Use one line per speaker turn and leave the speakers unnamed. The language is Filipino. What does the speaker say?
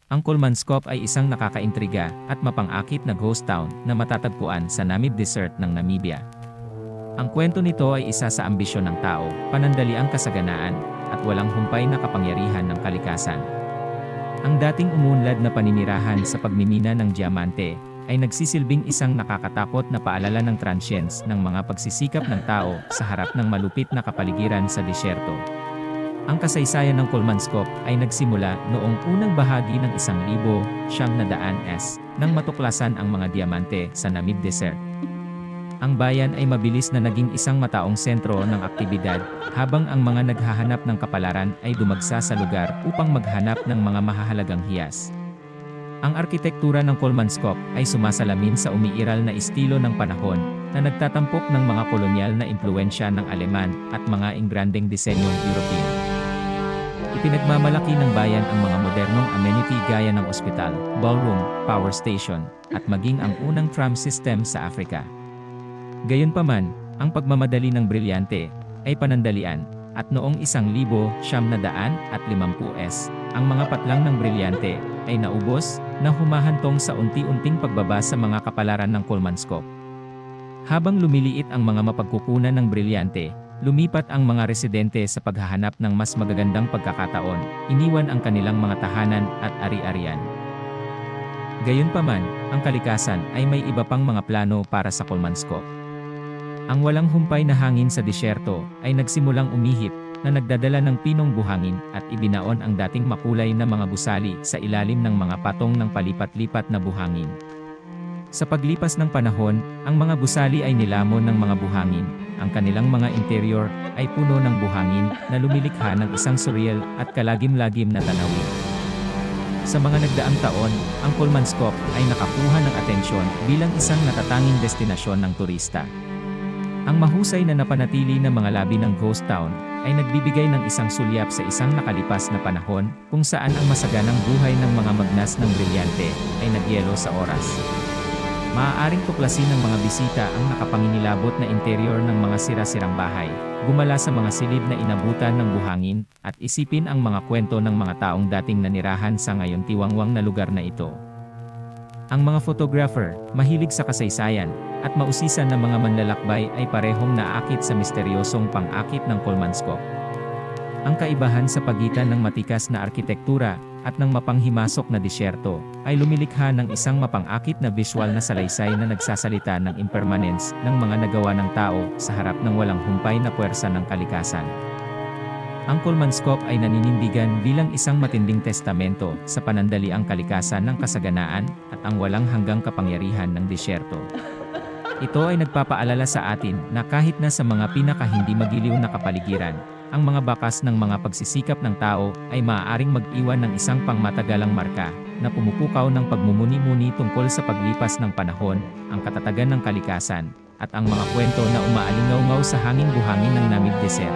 Ang Kolmanskop ay isang nakakaintriga at mapang-akit na ghost town na matatagpuan sa Namib Desert ng Namibia. Ang kwento nito ay isa sa ambisyon ng tao, panandaliang kasaganaan, at walang humpay na kapangyarihan ng kalikasan. Ang dating umunlad na paninirahan sa pagmimina ng diamante ay nagsisilbing isang nakakatakot na paalala ng transience ng mga pagsisikap ng tao sa harap ng malupit na kapaligiran sa disyerto. Ang kasaysayan ng Kolmanskop ay nagsimula noong unang bahagi ng 1900s nang matuklasan ang mga diamante sa Namib Desert. Ang bayan ay mabilis na naging isang mataong sentro ng aktibidad, habang ang mga naghahanap ng kapalaran ay dumagsa sa lugar upang maghanap ng mga mahahalagang hiyas. Ang arkitektura ng Kolmanskop ay sumasalamin sa umiiral na estilo ng panahon na nagtatampok ng mga kolonyal na impluwensya ng Aleman at mga ingrandeng disenyong European. Ipinagmamalaki ng bayan ang mga modernong amenity gaya ng ospital, ballroom, power station, at maging ang unang tram system sa Africa. Gayunpaman, ang pagmamadali ng brilyante ay panandalian, at noong 1950s, ang mga patlang ng brilyante ay naubos na humahantong sa unti-unting pagbaba sa mga kapalaran ng Kolmanskop. Habang lumiliit ang mga mapagkukunan ng brilyante, lumipat ang mga residente sa paghahanap ng mas magagandang pagkakataon, iniwan ang kanilang mga tahanan at ari-arian. Gayunpaman, ang kalikasan ay may iba pang mga plano para sa Kolmanskop. Ang walang humpay na hangin sa disyerto ay nagsimulang umihip na nagdadala ng pinong buhangin at ibinaon ang dating makulay na mga gusali sa ilalim ng mga patong ng palipat-lipat na buhangin. Sa paglipas ng panahon, ang mga gusali ay nilamon ng mga buhangin. Ang kanilang mga interior ay puno ng buhangin na lumilikha ng isang surreal at kalagim-lagim na tanawin. Sa mga nagdaang taon, ang Kolmanskop ay nakakuha ng atensyon bilang isang natatanging destinasyon ng turista. Ang mahusay na napanatili na mga labi ng ghost town ay nagbibigay ng isang sulyap sa isang nakalipas na panahon kung saan ang masaganang buhay ng mga magnas ng brilyante ay nagyelo sa oras. Maaaring tuklasin ng mga bisita ang nakapanginilabot na interior ng mga sira-sirang bahay, gumala sa mga silid na inabutan ng buhangin, at isipin ang mga kwento ng mga taong dating nanirahan sa ngayon tiwangwang na lugar na ito. Ang mga photographer, mahilig sa kasaysayan, at mausisan na mga manlalakbay ay parehong naakit sa misteryosong pang-akit ng Kolmanskop. Ang kaibahan sa pagitan ng matikas na arkitektura at ng mapanghimasok na disyerto ay lumilikha ng isang mapang-akit na visual na salaysay na nagsasalita ng impermanence ng mga nagawa ng tao sa harap ng walang humpay na puwersa ng kalikasan. Ang Kolmanskop ay naninindigan bilang isang matinding testamento sa panandaliang kalikasan ng kasaganaan at ang walang hanggang kapangyarihan ng disyerto. Ito ay nagpapaalala sa atin na kahit na sa mga pinaka-hindi magiliw na kapaligiran, ang mga bakas ng mga pagsisikap ng tao ay maaaring mag-iwan ng isang pangmatagalang marka na pumupukaw ng pagmumuni-muni tungkol sa paglipas ng panahon, ang katatagan ng kalikasan, at ang mga kwento na umaalingaw sa hanging buhangin ng Namib Desert.